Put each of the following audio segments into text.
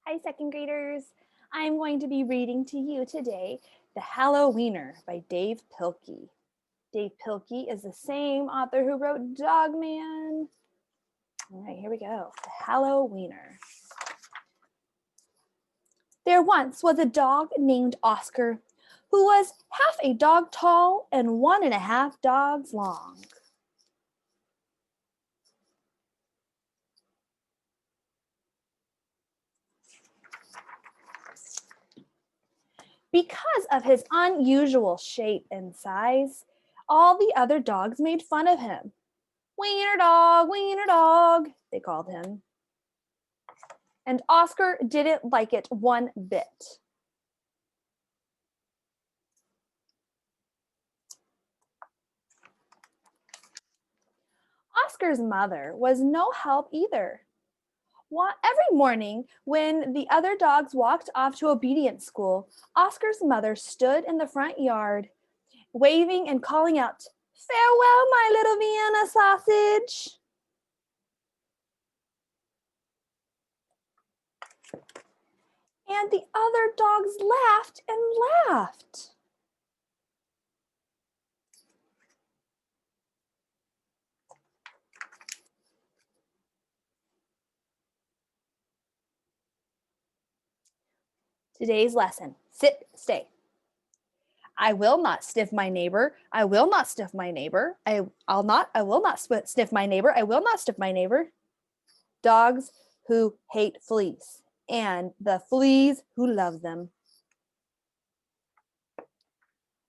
Hi, second graders. I'm going to be reading to you today The Hallowiener by Dav Pilkey. Dav Pilkey is the same author who wrote Dogman. All right, here we go. The Hallowiener. There once was a dog named Oscar who was half a dog tall and 1.5 dogs long. Because of his unusual shape and size, all the other dogs made fun of him. Wiener dog, they called him. And Oscar didn't like it one bit. Oscar's mother was no help either. Every morning, when the other dogs walked off to obedience school, Oscar's mother stood in the front yard, waving and calling out, "Farewell, my little Vienna sausage." And the other dogs laughed and laughed. Today's lesson, sit, stay. I will not sniff my neighbor. I will not sniff my neighbor. I will not sniff my neighbor. I will not sniff my neighbor. Dogs who hate fleas and the fleas who love them.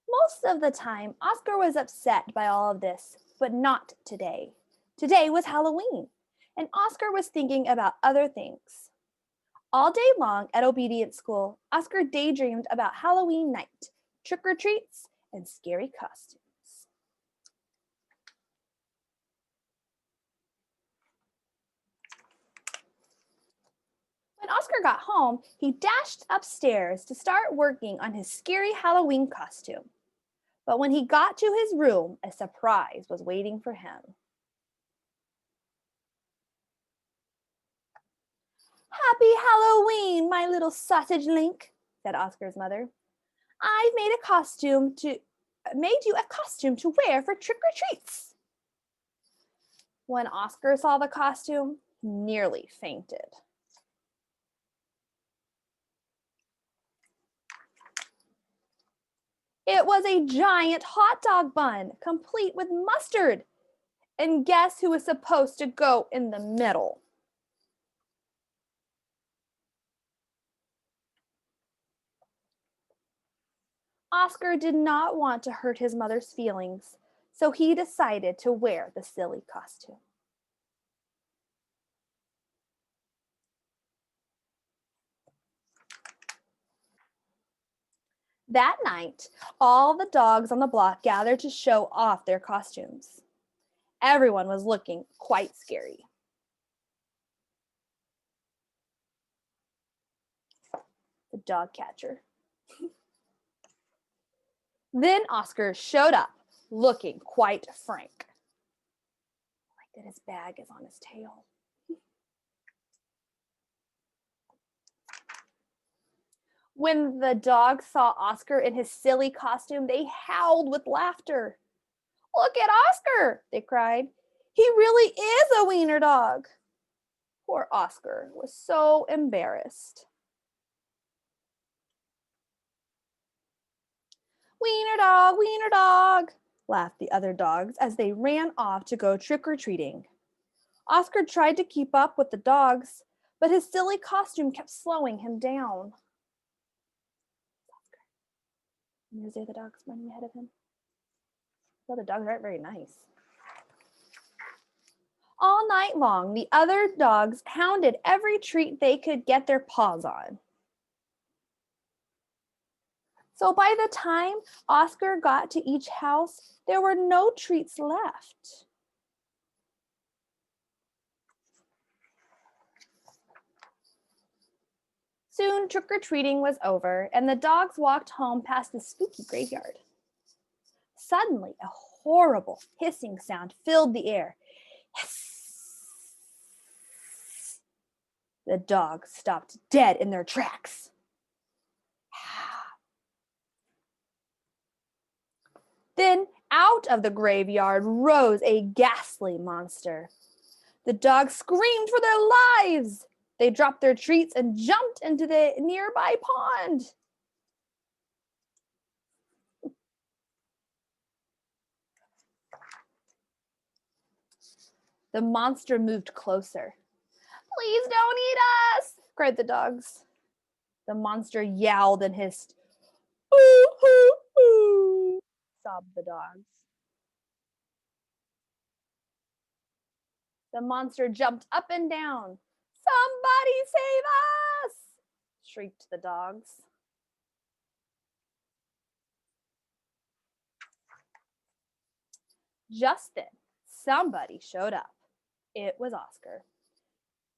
Most of the time, Oscar was upset by all of this, but not today. Today was Halloween, and Oscar was thinking about other things. All day long at obedience school, Oscar daydreamed about Halloween night, trick-or-treats, and scary costumes. When Oscar got home, he dashed upstairs to start working on his scary Halloween costume. But when he got to his room, a surprise was waiting for him. "Happy Halloween, my little sausage link," said Oscar's mother. "I've made you a costume to wear for trick-or-treats." When Oscar saw the costume, he nearly fainted. It was a giant hot dog bun, complete with mustard. And guess who was supposed to go in the middle? Oscar did not want to hurt his mother's feelings, so he decided to wear the silly costume. That night, all the dogs on the block gathered to show off their costumes. Everyone was looking quite scary. The dog catcher. Then Oscar showed up, looking quite frank. I like that his bag is on his tail. When the dogs saw Oscar in his silly costume, they howled with laughter. "Look at Oscar," they cried. "He really is a wiener dog." Poor Oscar was so embarrassed. Wiener dog," laughed the other dogs as they ran off to go trick-or-treating. Oscar tried to keep up with the dogs, but his silly costume kept slowing him down. And there's the other dogs running ahead of him. Well, the dogs aren't very nice. All night long, the other dogs hounded every treat they could get their paws on. So by the time Oscar got to each house, there were no treats left. Soon trick-or-treating was over, and the dogs walked home past the spooky graveyard. Suddenly, a horrible hissing sound filled the air. Hiss! The dogs stopped dead in their tracks. Then out of the graveyard rose a ghastly monster. The dogs screamed for their lives. They dropped their treats and jumped into the nearby pond. The monster moved closer. "Please don't eat us," cried the dogs. The monster yowled and hissed. "Ooh, ooh, ooh," sobbed the dogs. The monster jumped up and down. "Somebody save us!" shrieked the dogs. Just then, somebody showed up. It was Oscar.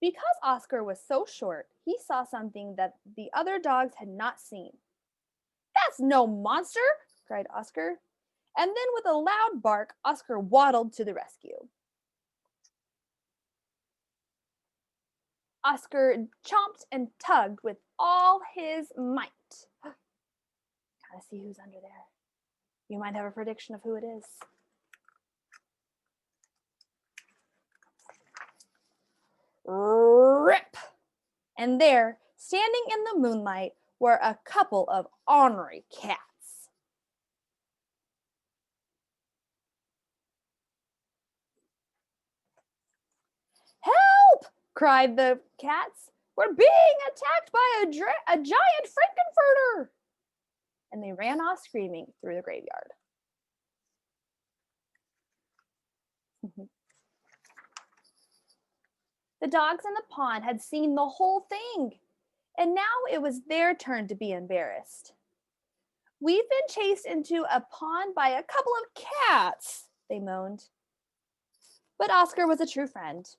Because Oscar was so short, he saw something that the other dogs had not seen. "That's no monster!" cried Oscar. And then with a loud bark, Oscar waddled to the rescue. Oscar chomped and tugged with all his might. Gotta see who's under there. You might have a prediction of who it is. Rip! And there, standing in the moonlight, were a couple of ornery cats. "Help!" cried the cats. "We're being attacked by a giant Frankenfurter!" And they ran off screaming through the graveyard. The dogs in the pond had seen the whole thing, and now it was their turn to be embarrassed. "We've been chased into a pond by a couple of cats," they moaned. But Oscar was a true friend.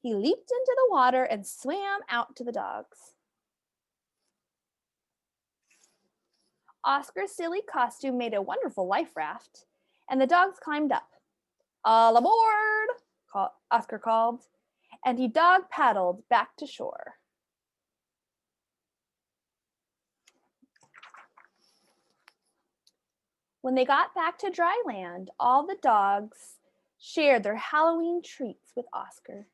He leaped into the water and swam out to the dogs. Oscar's silly costume made a wonderful life raft, and the dogs climbed up. "All aboard!" Oscar called, and he dog paddled back to shore. When they got back to dry land, all the dogs shared their Halloween treats with Oscar.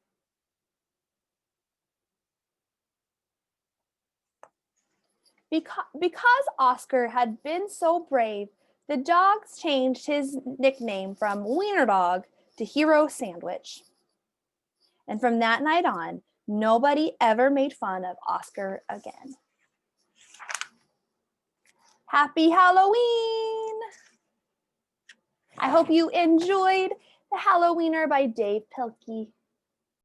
Because Oscar had been so brave, the dogs changed his nickname from Wiener Dog to Hero Sandwich. And from that night on, nobody ever made fun of Oscar again. Happy Halloween! I hope you enjoyed The Halloweener by Dav Pilkey.